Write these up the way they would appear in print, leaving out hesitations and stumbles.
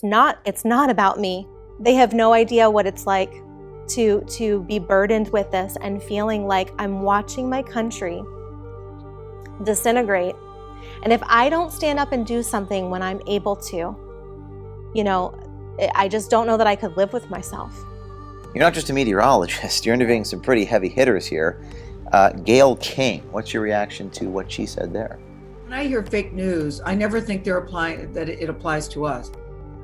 it's not about me. They have no idea what it's like to be burdened with this and feeling like I'm watching my country disintegrate. And if I don't stand up and do something when I'm able to, I just don't know that I could live with myself. You're not just a meteorologist, you're interviewing some pretty heavy hitters here. Gail King, what's your reaction to what she said there? When I hear fake news, I never think it applies to us.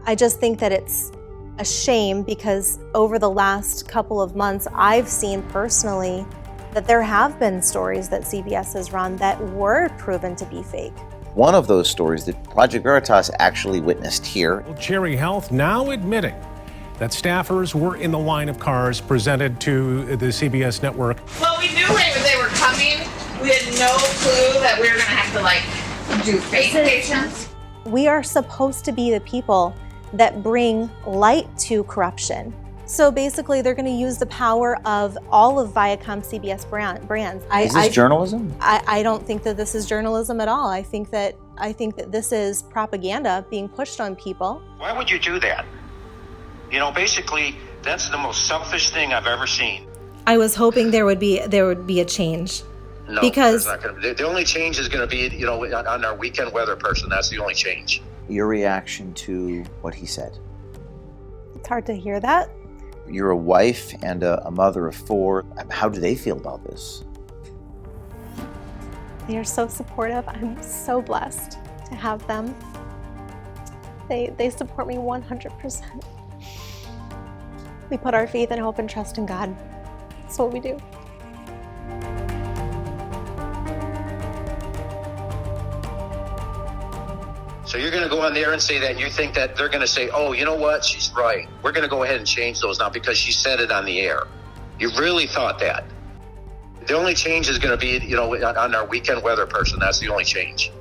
I just think that it's a shame because over the last couple of months, I've seen personally that there have been stories that CBS has run that were proven to be fake. One of those stories that Project Veritas actually witnessed here. Cherry Health now admitting that staffers were in the line of cars presented to the CBS network. Well, we knew they were coming. We had no clue that we were going to have to do fake patients. We are supposed to be the people that bring light to corruption. So basically, they're going to use the power of all of Viacom CBS brands. Is this journalism? I don't think that this is journalism at all. I think that this is propaganda being pushed on people. Why would you do that? Basically, that's the most selfish thing I've ever seen. I was hoping there would be a change. No, because not gonna, the only change is going to be, on our weekend weather person. That's the only change. Your reaction to what he said? It's hard to hear that. You're a wife and a mother of 4. How do they feel about this? They are so supportive. I'm so blessed to have them. They support me 100%. We put our faith and hope and trust in God. That's what we do. So you're going to go on there and say that, and you think that they're going to say, oh, you know what, she's right. We're going to go ahead and change those now because she said it on the air. You really thought that. The only change is going to be, on our weekend weather person. That's the only change.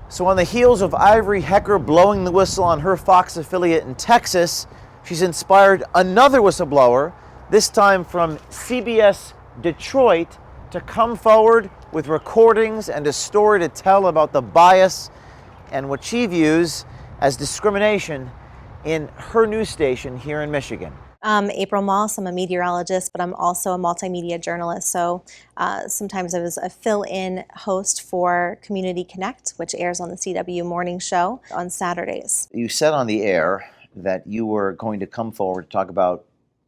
So on the heels of Ivory Hecker blowing the whistle on her Fox affiliate in Texas, she's inspired another whistleblower, this time from CBS Detroit, to come forward with recordings and a story to tell about the bias and what she views as discrimination in her news station here in Michigan. April Moss, I'm a meteorologist, but I'm also a multimedia journalist. So sometimes I was a fill-in host for Community Connect, which airs on the CW morning show on Saturdays. You said on the air that you were going to come forward to talk about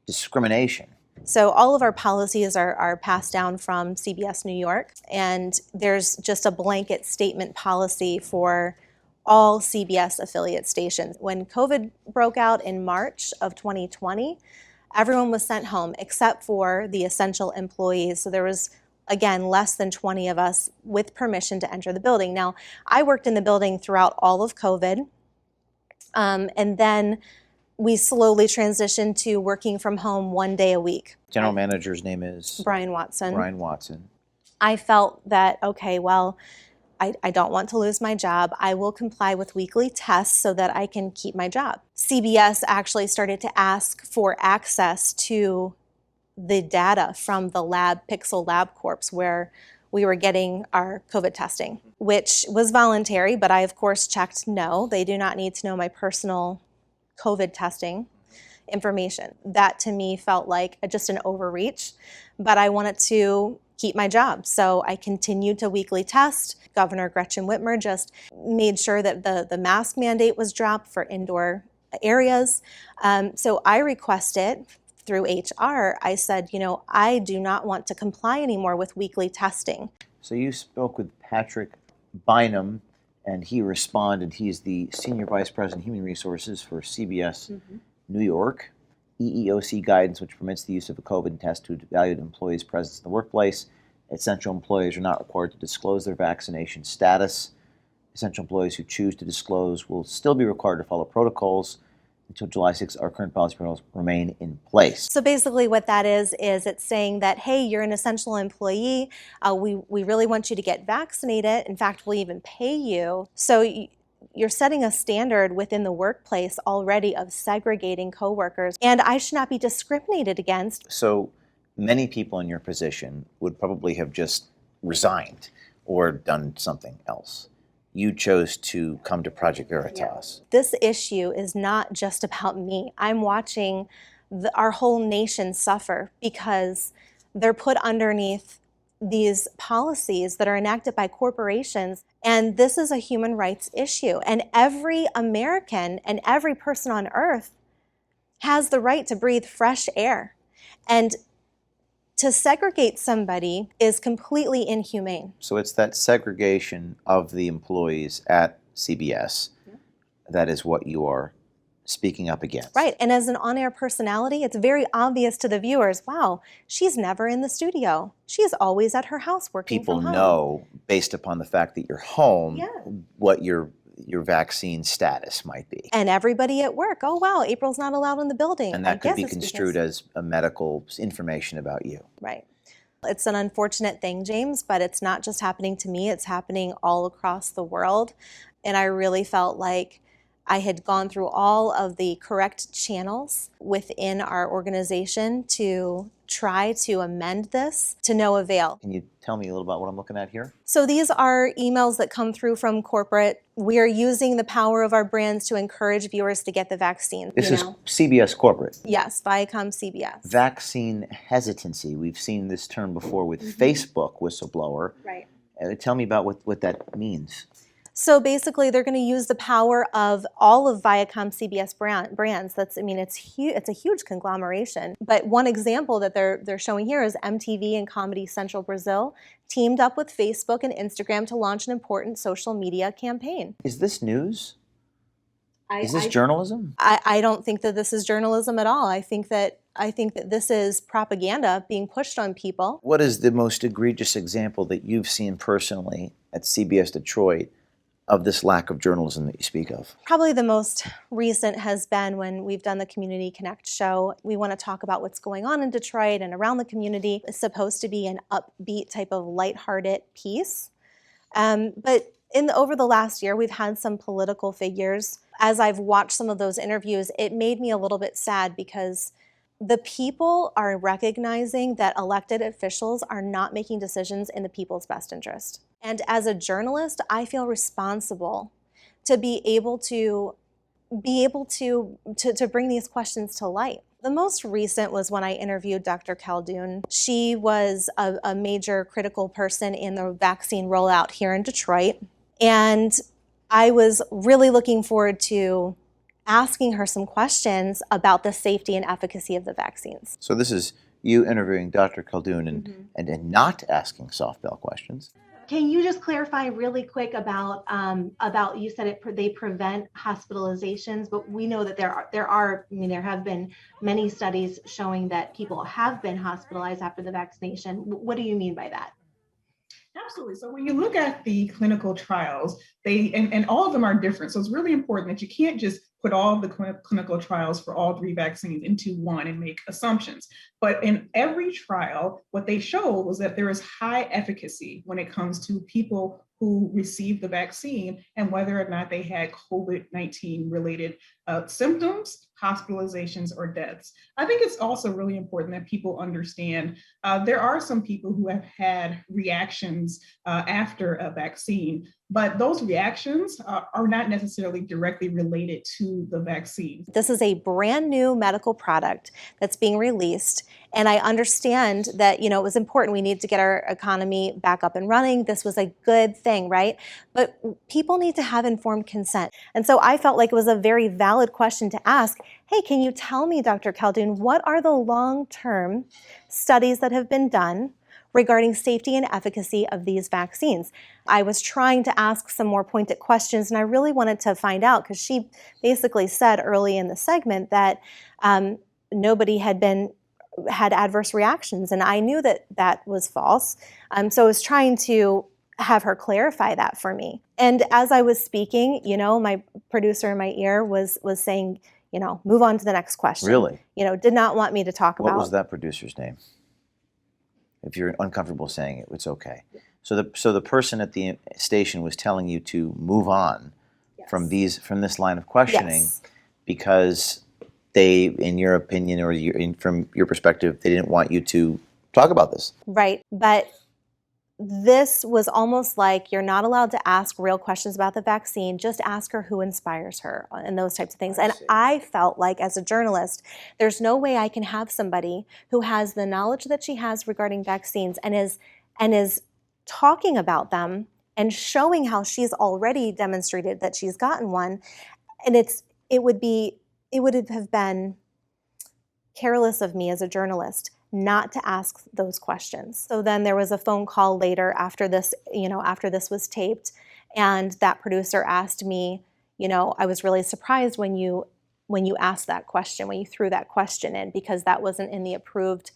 discrimination. So all of our policies are passed down from CBS New York, and there's just a blanket statement policy for all CBS affiliate stations. When COVID broke out in March of 2020, everyone was sent home except for the essential employees. So there was, again, less than 20 of us with permission to enter the building. Now, I worked in the building throughout all of COVID, and then we slowly transitioned to working from home 1 day a week. General manager's name is? Brian Watson. Brian Watson. I felt that, okay, well, I don't want to lose my job. I will comply with weekly tests so that I can keep my job. CBS actually started to ask for access to the data from the Pixel Lab Corps where we were getting our COVID testing, which was voluntary, but I, of course, checked no. They do not need to know my personal COVID testing information. That to me felt like just an overreach, but I wanted to keep my job. So I continued to weekly test. Governor Gretchen Whitmer just made sure that the mask mandate was dropped for indoor areas. So I requested through HR, I said, I do not want to comply anymore with weekly testing. So you spoke with Patrick Bynum, and he responded. He's the Senior Vice President Human Resources for CBS New York. EEOC guidance, which permits the use of a COVID test to evaluate employees' presence in the workplace. Essential employees are not required to disclose their vaccination status. Essential employees who choose to disclose will still be required to follow protocols. Until July 6th, our current policy protocols remain in place. So basically what that is it's saying that, hey, you're an essential employee. We really want you to get vaccinated. In fact, we'll even pay you. So you're setting a standard within the workplace already of segregating coworkers, and I should not be discriminated against. So many people in your position would probably have just resigned or done something else. you chose to come to Project Veritas. This issue is not just about me. I'm watching our whole nation suffer because they're put underneath these policies that are enacted by corporations. And this is a human rights issue. And every American and every person on earth has the right to breathe fresh air. And to segregate somebody is completely inhumane. So it's that segregation of the employees at CBS that is what you are speaking up against. Right, and as an on-air personality, it's very obvious to the viewers, wow, she's never in the studio. She's always at her house working People from home. know, based upon the fact that you're home, Yeah. what your vaccine status might be. And everybody at work, oh wow, April's not allowed in the building. And I that could guess be it's construed because- as a medical information about you. Right. It's an unfortunate thing, James, but it's not just happening to me, it's happening all across the world. And I really felt like I had gone through all of the correct channels within our organization to try to amend this to no avail. Can you tell me a little about what I'm looking at here? So these are emails that come through from corporate. We are using the power of our brands to encourage viewers to get the vaccine. This is CBS corporate. Yes, Viacom CBS. Vaccine hesitancy. We've seen this term before with Facebook whistleblower. Right. Tell me about what that means. So basically, they're going to use the power of all of Viacom CBS brands. It's huge. It's a huge conglomeration. But one example that they're showing here is MTV and Comedy Central Brazil teamed up with Facebook and Instagram to launch an important social media campaign. Is this news? Is this journalism? I don't think that this is journalism at all. I think that this is propaganda being pushed on people. What is the most egregious example that you've seen personally at CBS Detroit of this lack of journalism that you speak of? Probably the most recent has been when we've done the Community Connect show. We want to talk about what's going on in Detroit and around the community. It's supposed to be an upbeat type of lighthearted piece. But over the last year, we've had some political figures. As I've watched some of those interviews, it made me a little bit sad because the people are recognizing that elected officials are not making decisions in the people's best interest. And as a journalist, I feel responsible to be able to bring these questions to light. The most recent was when I interviewed Dr. Khaldun. She was a major critical person in the vaccine rollout here in Detroit. And I was really looking forward to asking her some questions about the safety and efficacy of the vaccines. So this is you interviewing Dr. Khaldun and not asking softball questions. Can you just clarify really quick about you said they prevent hospitalizations, but we know that there have been many studies showing that people have been hospitalized after the vaccination. What do you mean by that? Absolutely. So when you look at the clinical trials, and all of them are different. So it's really important that you can't just put all the clinical trials for all 3 vaccines into one and make assumptions. But in every trial, what they showed was that there is high efficacy when it comes to people who received the vaccine and whether or not they had COVID-19 related symptoms, hospitalizations, or deaths. I think it's also really important that people understand there are some people who have had reactions after a vaccine, but those reactions are not necessarily directly related to the vaccine. This is a brand new medical product that's being released. And I understand that, it was important. We need to get our economy back up and running. This was a good thing, right? But people need to have informed consent. And so I felt like it was a very valid question to ask. Hey, can you tell me, Dr. Khaldun, what are the long-term studies that have been done regarding safety and efficacy of these vaccines? I was trying to ask some more pointed questions, and I really wanted to find out because she basically said early in the segment that nobody had adverse reactions, and I knew that was false. So I was trying to have her clarify that for me. And as I was speaking, my producer in my ear was saying, move on to the next question. Really? Did not want me to talk about. What was that producer's name? If you're uncomfortable saying it, it's okay. So the person at the station was telling you to move on from this line of questioning because they, in your opinion or from your perspective, they didn't want you to talk about this. Right, but this was almost like you're not allowed to ask real questions about the vaccine. Just ask her who inspires her and those types of things. And I felt like as a journalist, there's no way I can have somebody who has the knowledge that she has regarding vaccines and is talking about them and showing how she's already demonstrated that she's gotten one. And it would have been careless of me as a journalist not to ask those questions. So then there was a phone call later after this was taped, and that producer asked me, I was really surprised when you asked that question, when you threw that question in, because that wasn't in the approved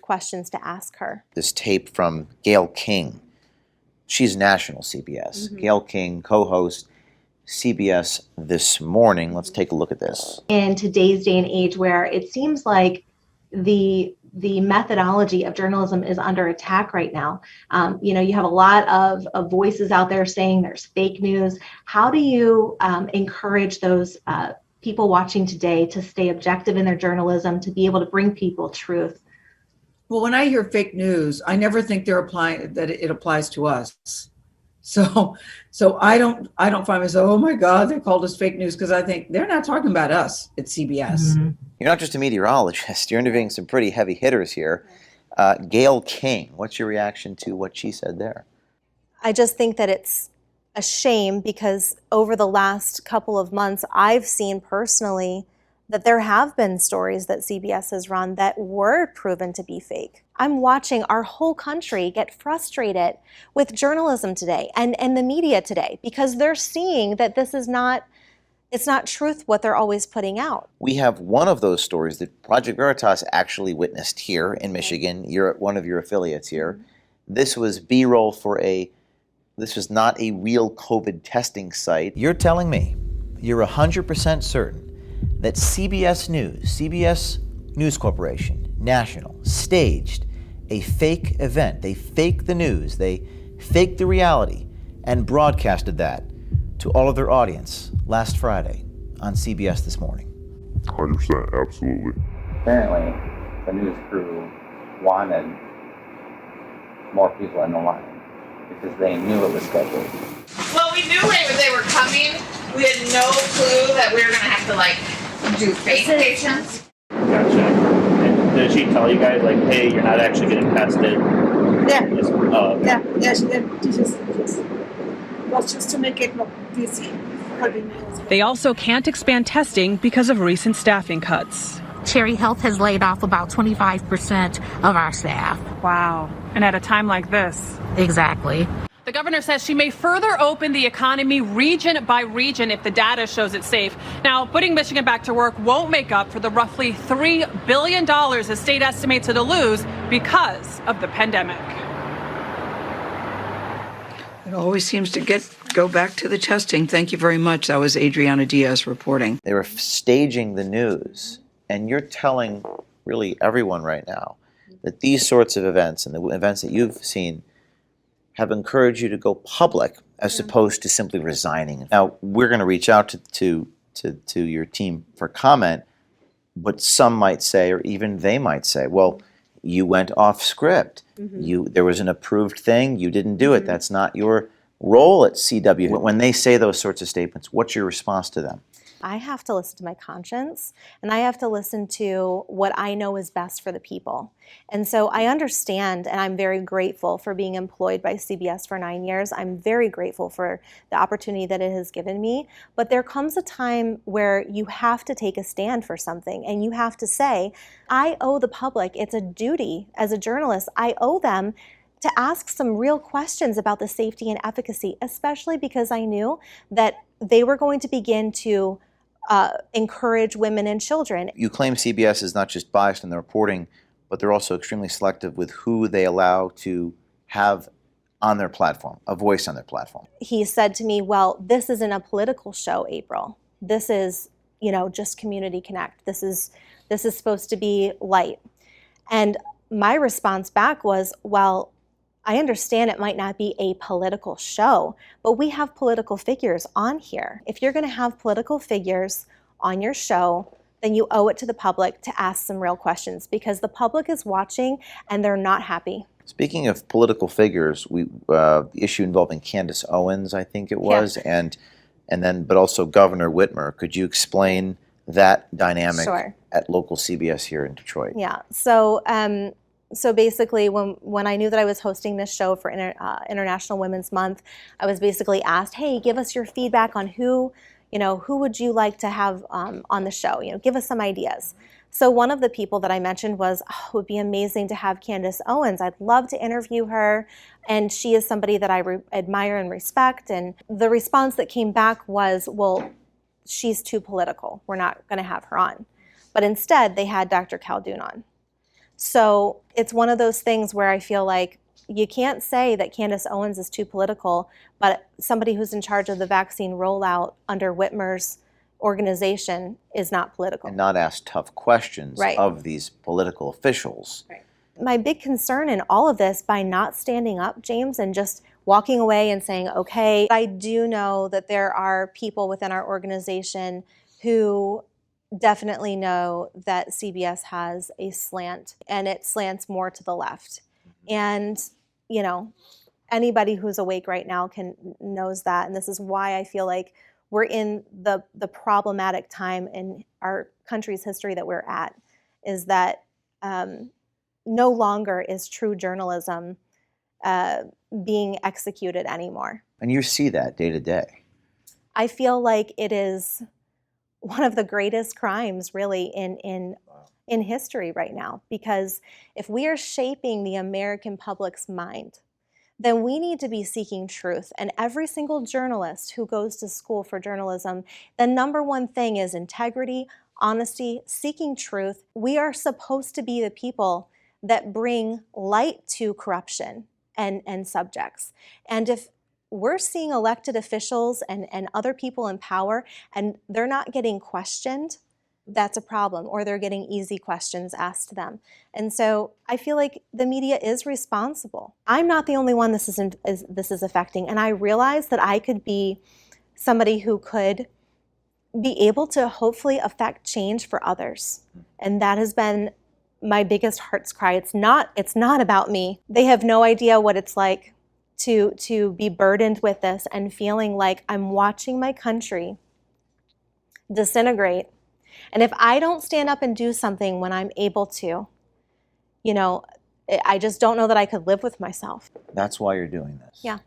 questions to ask her. This tape from Gayle King. She's national CBS. Mm-hmm. Gayle King, co-host CBS This Morning. Let's take a look at this. In today's day and age where it seems like the methodology of journalism is under attack right now. You have a lot of voices out there saying there's fake news. How do you encourage those people watching today to stay objective in their journalism, to be able to bring people truth? Well, when I hear fake news, I never think that it applies to us. So I don't find myself, oh my God, they called us fake news, because I think they're not talking about us at CBS. Mm-hmm. You're not just a meteorologist. You're interviewing some pretty heavy hitters here. Gayle King, what's your reaction to what she said there? I just think that it's a shame because over the last couple of months, I've seen personally that there have been stories that CBS has run that were proven to be fake. I'm watching our whole country get frustrated with journalism today and the media today because they're seeing that it's not truth what they're always putting out. We have one of those stories that Project Veritas actually witnessed here in Michigan. You're at one of your affiliates here. This was B-roll this was not a real COVID testing site. You're telling me you're 100% certain that CBS News Corporation, National, staged a fake event. They faked the news, they faked the reality, and broadcasted that to all of their audience last Friday on CBS This Morning. 100%, absolutely. Apparently, the news crew wanted more people in the line because they knew it was scheduled. Well, we knew they were coming. We had no clue that we were going to have to, do fake patients. Gotcha. And did she tell you guys, hey, you're not actually getting tested? Yeah. Yeah, she did. Just was just to make it look busy for the news. They also can't expand testing because of recent staffing cuts. Cherry Health has laid off about 25% of our staff. Wow. And at a time like this. Exactly. The governor says she may further open the economy region by region if the data shows it's safe. Now, putting Michigan back to work won't make up for the roughly $3 billion the state estimates it'll lose because of the pandemic. It always seems to go back to the testing. Thank you very much. That was Adriana Diaz reporting. They were staging the news, and you're telling really everyone right now that these sorts of events and the events that you've seen have encouraged you to go public as opposed to simply resigning. Now, we're going to reach out to your team for comment, but some might say, or even they might say, well, you went off script. There was an approved thing, you didn't do it. That's not your role at CW. When they say those sorts of statements, what's your response to them? I have to listen to my conscience, and I have to listen to what I know is best for the people. And so I understand, and I'm very grateful for being employed by CBS for 9 years. I'm very grateful for the opportunity that it has given me. But there comes a time where you have to take a stand for something, and you have to say, I owe the public, it's a duty as a journalist, I owe them to ask some real questions about the safety and efficacy, especially because I knew that they were going to begin to encourage women and children. You claim CBS is not just biased in the reporting, but they're also extremely selective with who they allow to have on their platform, a voice on their platform. He said to me, well, this isn't a political show, April. This is, just Community Connect. This is supposed to be light. And my response back was, well, I understand it might not be a political show, but we have political figures on here. If you're going to have political figures on your show, then you owe it to the public to ask some real questions because the public is watching and they're not happy. Speaking of political figures, the issue involving Candace Owens, I think it was, and then but also Governor Whitmer. Could you explain that dynamic at local CBS here in Detroit? Yeah. So basically, when I knew that I was hosting this show for International Women's Month, I was basically asked, "Hey, give us your feedback on who would you like to have on the show? Give us some ideas." So one of the people that I mentioned was, "Oh, it would be amazing to have Candace Owens. I'd love to interview her, and she is somebody that I admire and respect." And the response that came back was, "Well, she's too political. We're not going to have her on." But instead, they had Dr. Khaldun on. So it's one of those things where I feel like you can't say that Candace Owens is too political, but somebody who's in charge of the vaccine rollout under Whitmer's organization is not political. And not ask tough questions of these political officials. Right. My big concern in all of this, by not standing up, James, and just walking away and saying, okay, I do know that there are people within our organization who definitely know that CBS has a slant, and it slants more to the left. And, anybody who's awake right now knows that. And this is why I feel like we're in the problematic time in our country's history that we're at, is that no longer is true journalism being executed anymore. And you see that day to day. I feel like it is one of the greatest crimes really in history right now, because if we are shaping the American public's mind, then we need to be seeking truth. And every single journalist who goes to school for journalism, the number one thing is integrity, honesty, seeking truth. We are supposed to be the people that bring light to corruption and subjects. And if we're seeing elected officials and other people in power and they're not getting questioned, that's a problem, or they're getting easy questions asked to them. And so I feel like the media is responsible. I'm not the only one this is affecting, and I realize that I could be somebody who could be able to hopefully affect change for others. And that has been my biggest heart's cry. It's not about me. They have no idea what it's like to be burdened with this and feeling like I'm watching my country disintegrate. And if I don't stand up and do something when I'm able to, I just don't know that I could live with myself. That's why you're doing this. Yeah.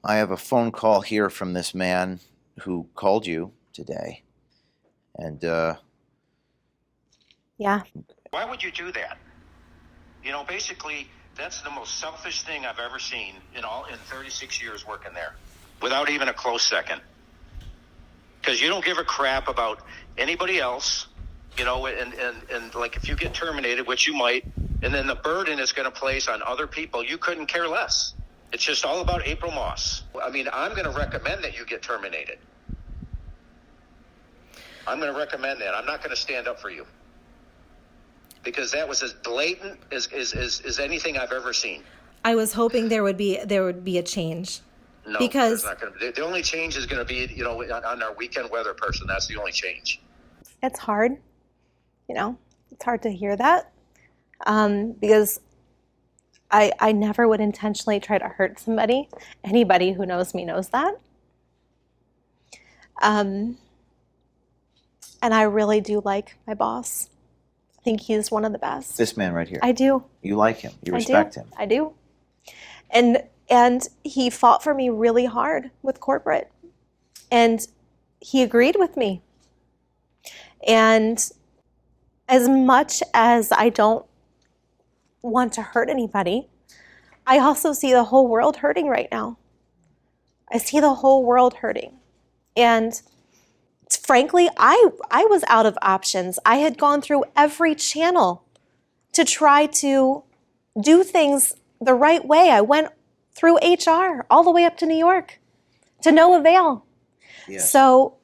I have a phone call here from this man who called you today. And yeah. Why would you do that? Basically, that's the most selfish thing I've ever seen in 36 years working there, without even a close second. Because you don't give a crap about anybody else, and like if you get terminated, which you might, and then the burden is going to place on other people, you couldn't care less. It's just all about April Moss. I mean, I'm going to recommend that you get terminated. I'm going to recommend that. I'm not going to stand up for you. Because that was as blatant as anything I've ever seen. I was hoping there would be a change. No, because not going to be. The only change is going to be, on our weekend weather person. That's the only change. It's hard, it's hard to hear that, because I never would intentionally try to hurt somebody. Anybody who knows me knows that. And I really do like my boss. I think he's one of the best. This man right here. I do. You like him. You respect him. I do. And he fought for me really hard with corporate. And he agreed with me. And as much as I don't want to hurt anybody, I also see the whole world hurting right now. I see the whole world hurting. And frankly, I was out of options. I had gone through every channel to try to do things the right way. I went through HR all the way up to New York to no avail. Yes. So,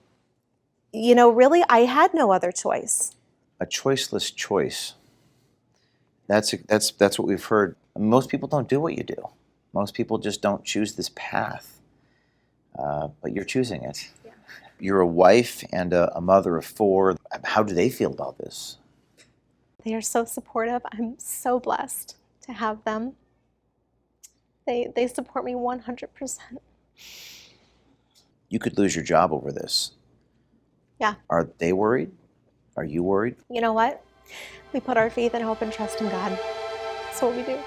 really, I had no other choice. A choiceless choice. That's what we've heard. Most people don't do what you do. Most people just don't choose this path. But you're choosing it. Yeah. You're a wife and a mother of 4. How do they feel about this? They are so supportive. I'm so blessed to have them. They support me 100%. You could lose your job over this. Yeah. Are they worried? Are you worried? You know what? We put our faith and hope and trust in God. That's what we do.